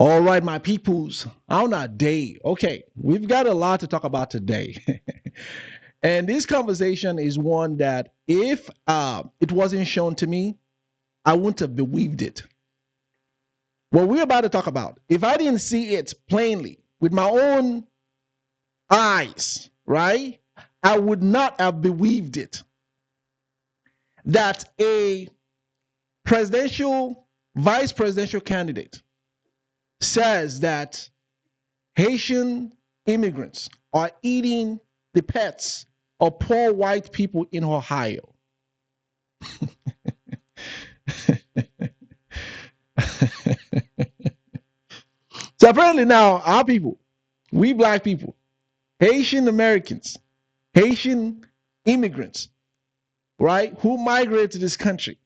All right, my peoples, on a day. Okay, we've got a lot to talk about today. And this conversation is one that if it wasn't shown to me, I wouldn't have believed it. What we're about to talk about, if I didn't see it plainly with my own eyes, right, I would not have believed it. That a vice presidential candidate says that Haitian immigrants are eating the pets of poor white people in Ohio. So apparently now our people, we black people, Haitian Americans, Haitian immigrants, right, who migrated to this country,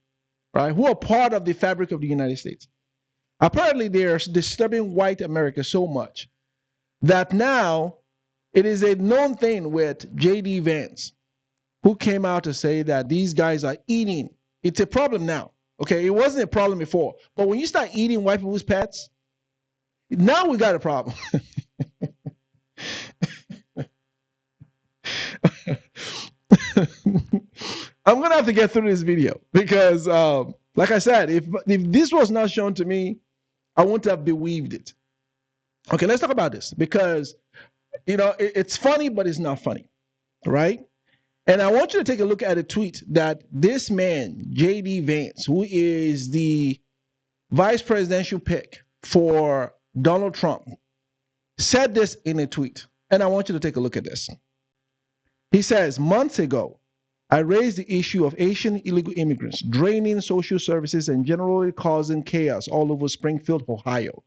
right, who are part of the fabric of the United States. Apparently they are disturbing white America so much that now it is a known thing with J.D. Vance, who came out to say that these guys are eating. It's a problem now. Okay, it wasn't a problem before. But when you start eating white people's pets, now we got a problem. I'm going to have to get through this video because, like I said, if this was not shown to me, I wouldn't have believed it. Okay, let's talk about this because, you know, it's funny, but it's not funny, right? And I want you to take a look at a tweet that this man, J.D. Vance, who is the vice presidential pick for Donald Trump, said this in a tweet. And I want you to take a look at this. He says, months ago, I raised the issue of Asian illegal immigrants draining social services and generally causing chaos all over Springfield, Ohio.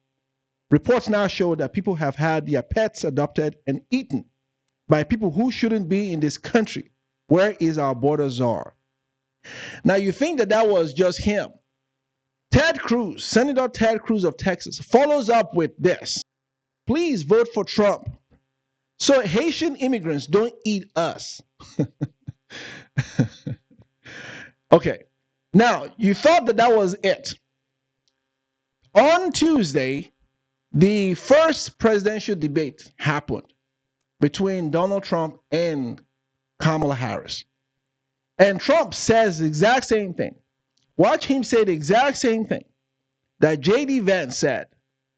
Reports now show that people have had their pets adopted and eaten by people who shouldn't be in this country. Where is our border czar? Now, you think that was just him. Ted Cruz, Senator Ted Cruz of Texas, follows up with this. Please vote for Trump so Haitian immigrants don't eat us. Okay. Now, you thought that was it. On Tuesday, the first presidential debate happened between Donald Trump and Kamala Harris. And Trump says the exact same thing. Watch him say the exact same thing that J.D. Vance said,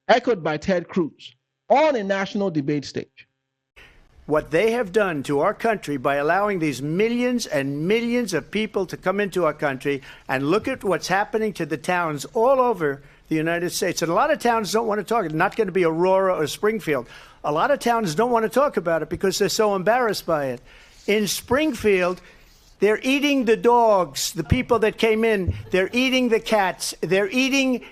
echoed by Ted Cruz, on a national debate stage. What they have done to our country by allowing these millions and millions of people to come into our country, and look at what's happening to the towns all over the United States. And a lot of towns don't want to talk. It's not going to be Aurora or Springfield. A lot of towns don't want to talk about it because they're so embarrassed by it. In Springfield, they're eating the dogs, the people that came in. They're eating the cats. They're eating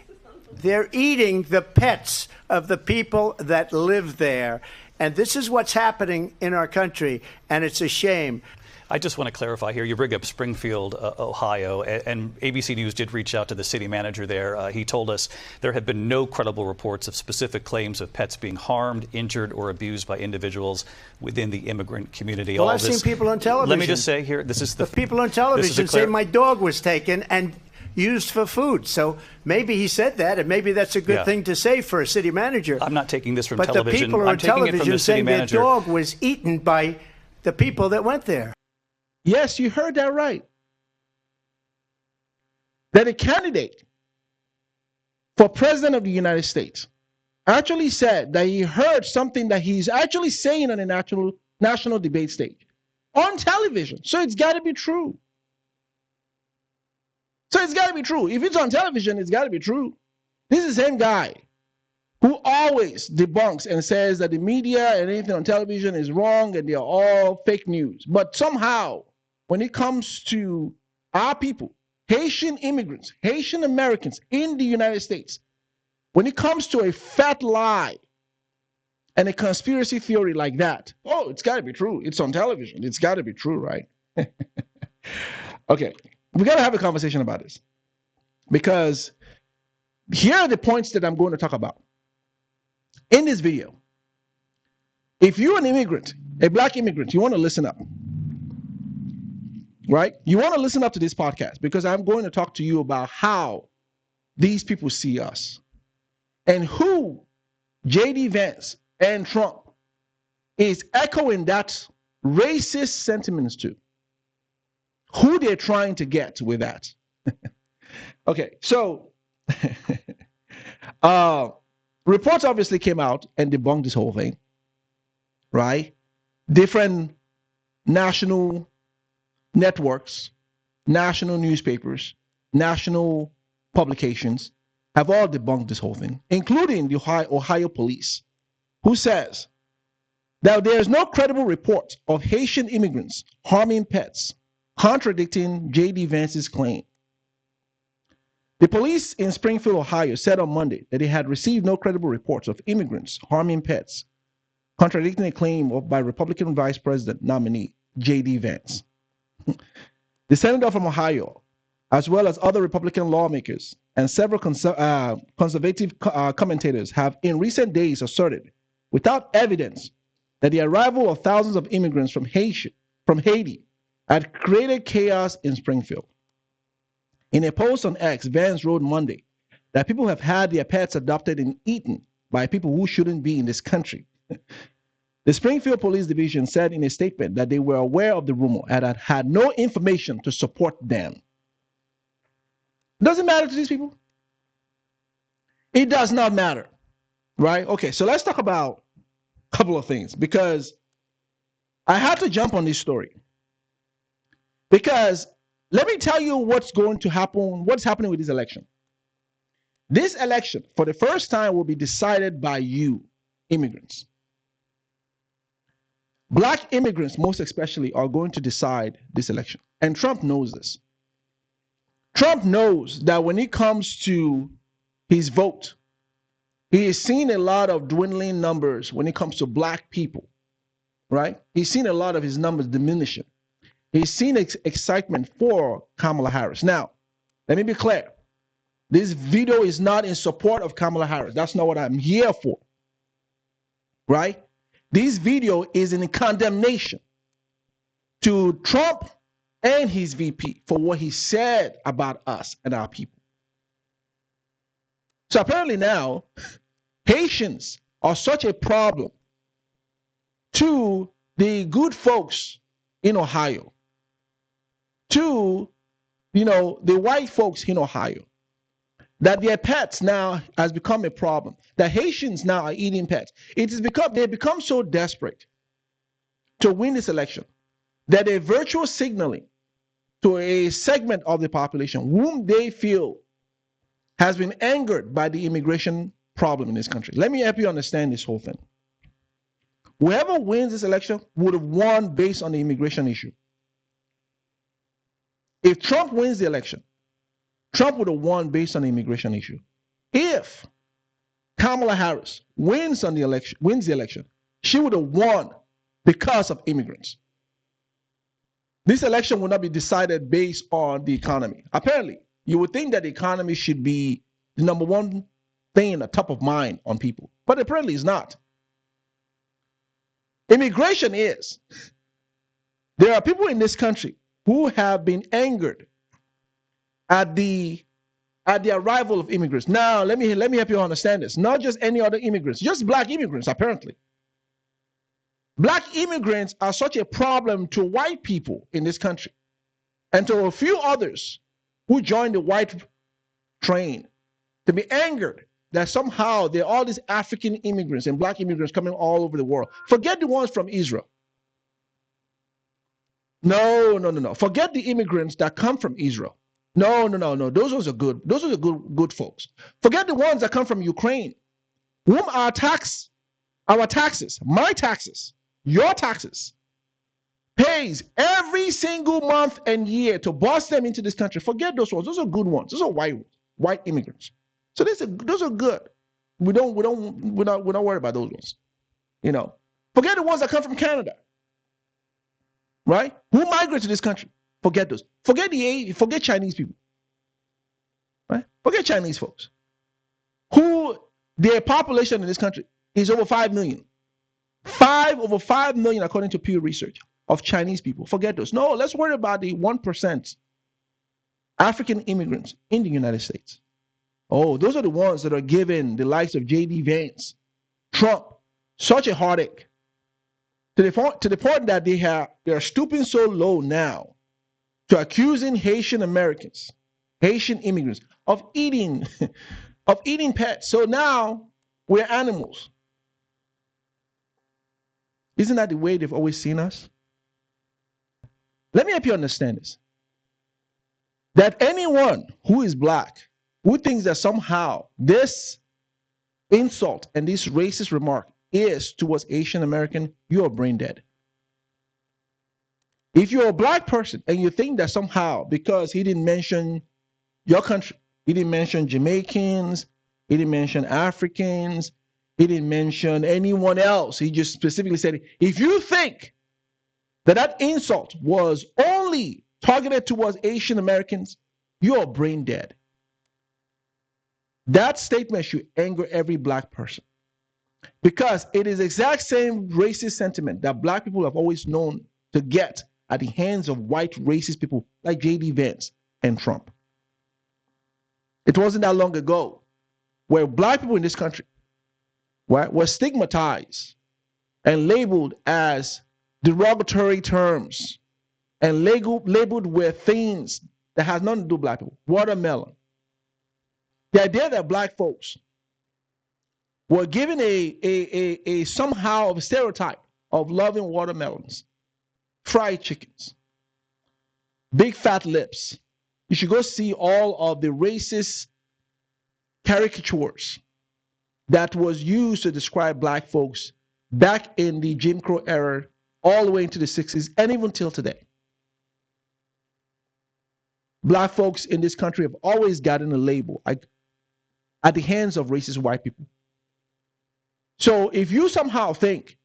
the pets of the people that live there. And this is what's happening in our country, and it's a shame. I just want to clarify here. You bring up Springfield, Ohio, and ABC News did reach out to the city manager there. He told us there have been no credible reports of specific claims of pets being harmed, injured, or abused by individuals within the immigrant community. Well, I've seen people on television. Let me just say here, this is the people on television say my dog was taken and used for food. So maybe he said that, and maybe that's a good thing to say for a city manager. I'm not taking this from but television. But the people on television saying their dog was eaten by the people that went there. Yes, you heard that right. That a candidate for president of the United States actually said that he heard something that he's actually saying on a national debate stage on television. So it's got to be true. So it's got to be true. If it's on television, it's got to be true. This is the same guy who always debunks and says that the media and anything on television is wrong and they're all fake news. But somehow, when it comes to our people, Haitian immigrants, Haitian Americans in the United States, when it comes to a fat lie and a conspiracy theory like that, oh, it's got to be true. It's on television. It's got to be true, right? Okay, we got to have a conversation about this because here are the points that I'm going to talk about in this video. If you're an immigrant, a black immigrant, you want to listen up. Right? You want to listen up to this podcast because I'm going to talk to you about how these people see us and who J.D. Vance and Trump is echoing that racist sentiments to. Who they're trying to get with that. Okay, so reports obviously came out and debunked this whole thing, right? Different national networks, national newspapers, national publications have all debunked this whole thing, including the Ohio police, who says that there is no credible report of Haitian immigrants harming pets, contradicting J.D. Vance's claim. The police in Springfield, Ohio said on Monday that they had received no credible reports of immigrants harming pets, contradicting a claim by Republican Vice President nominee J.D. Vance. The senator from Ohio, as well as other Republican lawmakers and several conservative commentators, have in recent days asserted, without evidence, that the arrival of thousands of immigrants from Haiti had created chaos in Springfield. In a post on X, Vance wrote Monday that people have had their pets adopted and eaten by people who shouldn't be in this country. The Springfield Police Division said in a statement that they were aware of the rumor and had no information to support them. Doesn't matter to these people. It does not matter, right? Okay, so let's talk about a couple of things, because I had to jump on this story. Because let me tell you what's going to happen, what's happening with this election. This election, for the first time, will be decided by you, immigrants. Black immigrants, most especially, are going to decide this election. And Trump knows this. Trump knows that when it comes to his vote, he is seeing a lot of dwindling numbers when it comes to black people, right? He's seen a lot of his numbers diminishing. He's seen excitement for Kamala Harris. Now, let me be clear. This video is not in support of Kamala Harris. That's not what I'm here for, right? This video is in condemnation to Trump and his VP for what he said about us and our people. So apparently now, Haitians are such a problem to the good folks in Ohio, to, the white folks in Ohio, that their pets now has become a problem, that Haitians now are eating pets. They've become so desperate to win this election that they're virtual signaling to a segment of the population whom they feel has been angered by the immigration problem in this country. Let me help you understand this whole thing. Whoever wins this election would have won based on the immigration issue. If Trump wins the election, Trump would have won based on the immigration issue. If Kamala Harris wins the election, she would have won because of immigrants. This election will not be decided based on the economy. Apparently, you would think that the economy should be the number one thing at top of mind on people, but apparently it's not. Immigration is. There are people in this country who have been angered at the arrival of immigrants. Now, let me help you understand this. Not just any other immigrants, just black immigrants, apparently. Black immigrants are such a problem to white people in this country and to a few others who joined the white train to be angered that somehow there are all these African immigrants and black immigrants coming all over the world. Forget the ones from Israel. No. Forget the immigrants that come from Israel. No. Those are good. Those are the good folks. Forget the ones that come from Ukraine, whom our taxes, my taxes, your taxes, pays every single month and year to bust them into this country. Forget those ones. Those are good ones. Those are white immigrants. So those are good. We're not worried about those ones. Forget the ones that come from Canada, right? Who migrate to this country? Forget those. Forget Chinese people, right? Forget Chinese folks, who their population in this country is over 5 million. Over 5 million, according to Pew Research, of Chinese people. Forget those. No, let's worry about the 1% African immigrants in the United States. Oh, those are the ones that are giving the likes of J.D. Vance Trump such a heartache to the point that they are stooping so low now to accusing Haitian Americans, Haitian immigrants of eating of eating pets. So now we're animals. Isn't that the way they've always seen us? Let me help you understand this. That anyone who is black, who thinks that somehow this insult and this racist remark is towards Asian American, you are brain dead. If you're a black person and you think that somehow because he didn't mention your country, he didn't mention Jamaicans, he didn't mention Africans, he didn't mention anyone else, he just specifically said, if you think that that insult was only targeted towards Asian Americans, you're brain dead. That statement should anger every black person because it is the exact same racist sentiment that black people have always known to get at the hands of white racist people like J.D. Vance and Trump. It wasn't that long ago where black people in this country were stigmatized and labeled as derogatory terms and labeled with things that has nothing to do with black people. Watermelon. The idea that black folks were given a somehow of a stereotype of loving watermelons, fried chickens, big fat lips. You should go see all of the racist caricatures that was used to describe black folks back in the Jim Crow era, all the way into the 60s, and even till today. Black folks in this country have always gotten a label at the hands of racist white people. So if you somehow think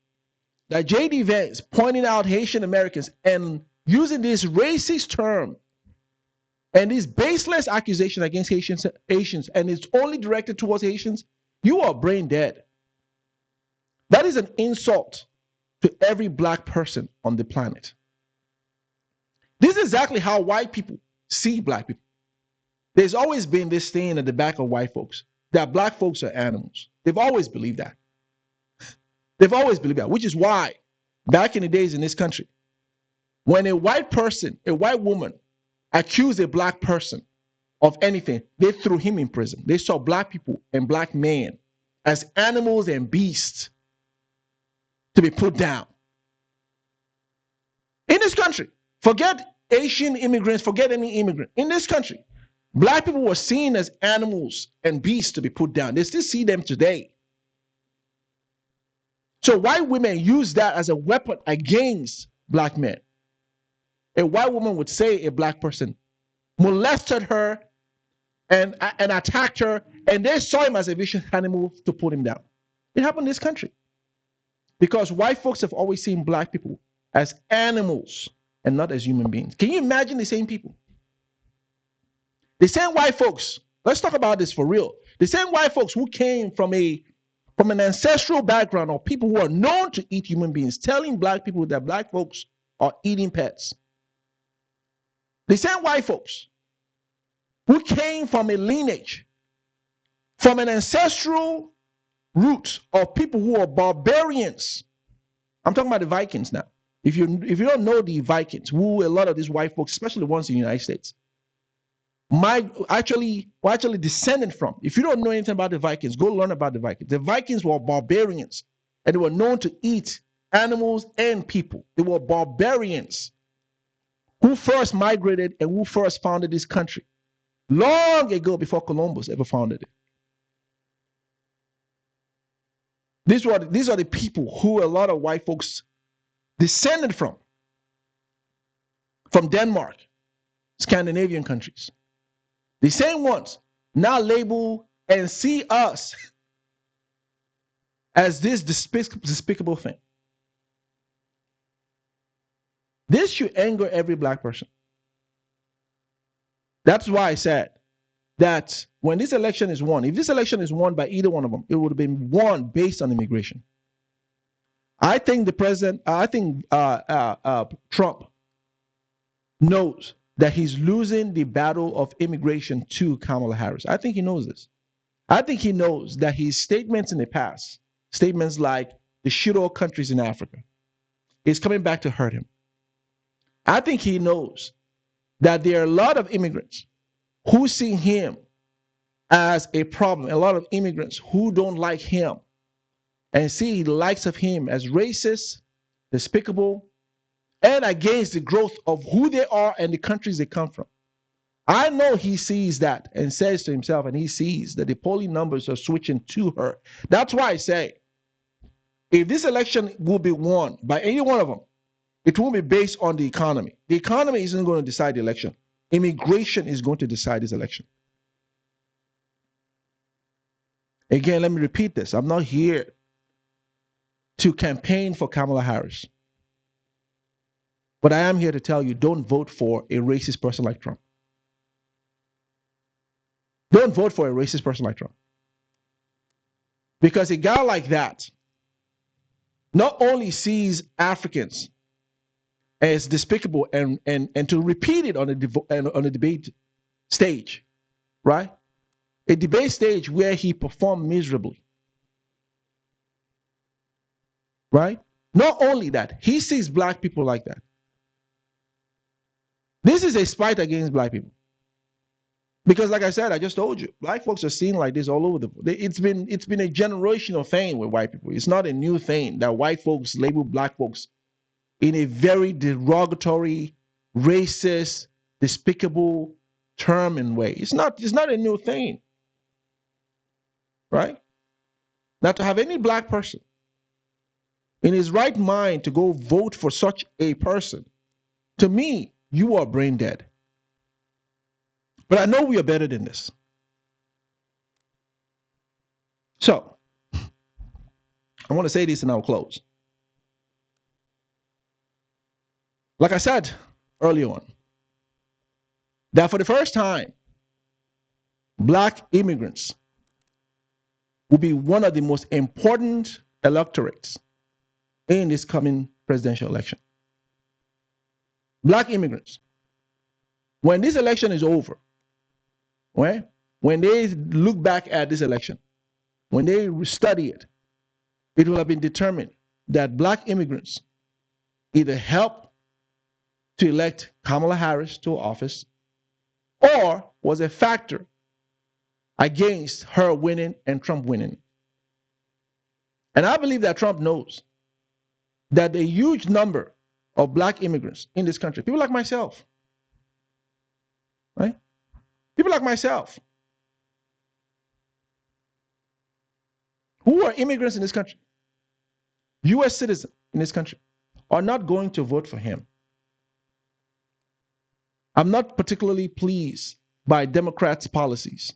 that J.D. Vance pointing out Haitian Americans and using this racist term and this baseless accusation against Haitians, and it's only directed towards Haitians, you are brain dead. That is an insult to every black person on the planet. This is exactly how white people see black people. There's always been this thing at the back of white folks that black folks are animals. They've always believed that. They've always believed that, which is why back in the days in this country, when a white person, a white woman accused a black person of anything, they threw him in prison. They saw black people and black men as animals and beasts to be put down. In this country, forget Asian immigrants, forget any immigrant. In this country, black people were seen as animals and beasts to be put down. They still see them today. So white women use that as a weapon against black men. A white woman would say a black person molested her and attacked her, and they saw him as a vicious animal to put him down. It happened in this country because white folks have always seen black people as animals and not as human beings. Can you imagine the same people? The same white folks, let's talk about this for real. The same white folks who came from an ancestral background of people who are known to eat human beings, telling black people that black folks are eating pets. The same white folks who came from a lineage, from an ancestral root of people who are barbarians. I'm talking about the Vikings now. If you don't know the Vikings, who a lot of these white folks, especially the ones in the United States, were actually descended from. If you don't know anything about the Vikings, go learn about the Vikings. The Vikings were barbarians, and they were known to eat animals and people. They were barbarians who first migrated and who first founded this country long ago before Columbus ever founded it. These are the people who a lot of white folks descended from Denmark, Scandinavian countries. The same ones now label and see us as this despicable thing. This should anger every black person. That's why I said that when this election is won, if this election is won by either one of them, it would have been won based on immigration. I think Trump knows that he's losing the battle of immigration to Kamala Harris. I think he knows this. I think he knows that his statements in the past, statements like the shit all countries in Africa is coming back to hurt him. I think he knows that there are a lot of immigrants who see him as a problem, a lot of immigrants who don't like him and see the likes of him as racist, despicable, and against the growth of who they are and the countries they come from. I know he sees that and says to himself, and he sees that the polling numbers are switching to her. That's why I say, if this election will be won by any one of them, it won't be based on the economy. The economy isn't going to decide the election. Immigration is going to decide this election. Again, let me repeat this. I'm not here to campaign for Kamala Harris. But I am here to tell you, don't vote for a racist person like Trump. Don't vote for a racist person like Trump. Because a guy like that not only sees Africans as despicable and to repeat it on a debate stage, right? A debate stage where he performed miserably, right? Not only that, he sees black people like that. This is a spite against black people. Because like I said, I just told you, black folks are seen like this all over the place. It's been a generational thing with white people. It's not a new thing that white folks label black folks in a very derogatory, racist, despicable term and way. It's not a new thing. Right? Now, to have any black person in his right mind to go vote for such a person, to me, you are brain dead. But I know we are better than this. So, I want to say this and I'll close. Like I said earlier on, that for the first time, black immigrants will be one of the most important electorates in this coming presidential election. Black immigrants. When this election is over, right? When they look back at this election, when they study it, it will have been determined that black immigrants either helped to elect Kamala Harris to office or was a factor against her winning and Trump winning. And I believe that Trump knows that a huge number of black immigrants in this country, people like myself, right? People like myself who are immigrants in this country, U.S. citizens in this country, are not going to vote for him. I'm not particularly pleased by Democrats' policies,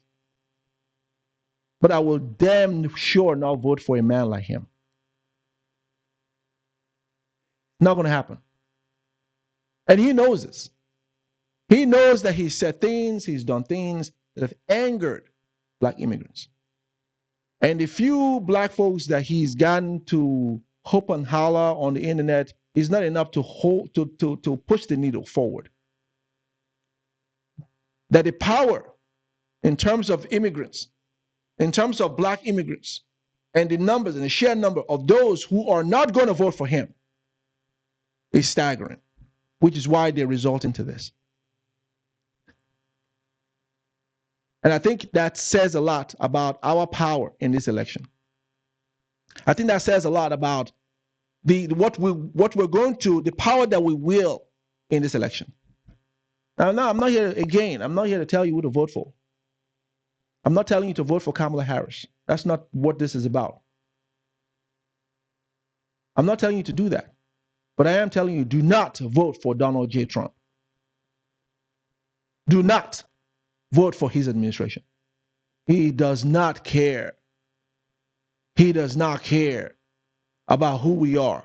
but I will damn sure not vote for a man like him. Not going to happen. And he knows this. He knows that he's said things, he's done things that have angered black immigrants. And the few black folks that he's gotten to hope and holler on the internet is not enough to push the needle forward. That the power in terms of immigrants, in terms of black immigrants, and the numbers and the sheer number of those who are not going to vote for him is staggering, which is why they result into this. And I think that says a lot about our power in this election. I think that says a lot about the power that we will in this election. Now, I'm not here, again, I'm not here to tell you who to vote for. I'm not telling you to vote for Kamala Harris. That's not what this is about. I'm not telling you to do that. But I am telling you, do not vote for Donald J. Trump. Do not vote for his administration. He does not care. He does not care about who we are.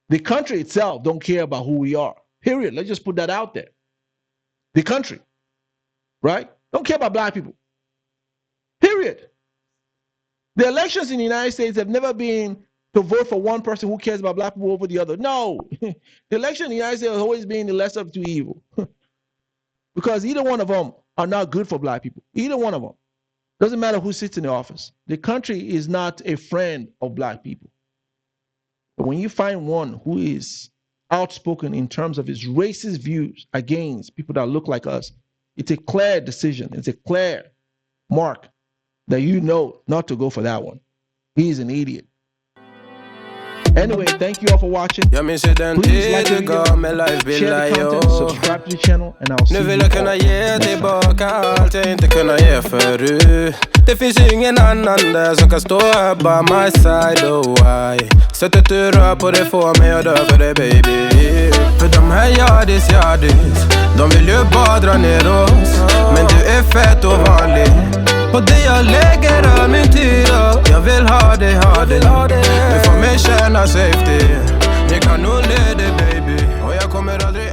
The country itself don't care about who we are. Period. Let's just put that out there. The country, right? Don't care about black people. Period. The elections in the United States have never been to vote for one person who cares about black people over the other. No. The election in the United States has always been the lesser of two evil. Because either one of them are not good for black people. Either one of them. Doesn't matter who sits in the office. The country is not a friend of black people. But when you find one who is outspoken in terms of his racist views against people that look like us, it's a clear decision. It's a clear mark that you know not to go for that one. He's an idiot. Anyway, thank you all for watching. Please like the video, share the content, subscribe to the channel, and I'll see you all next time. Det finns ingen annan där som kan stå här by my side, oh why. Sättet du rör på det får mig att dö för dig baby. För de här yardis, de vill ju bara dra ner oss. Men du är fett och vanlig. På det jag lägger all min tid och jag vill ha dig. Du får mig känna safety. Jag kan nog leda dig baby. Och jag kommer aldrig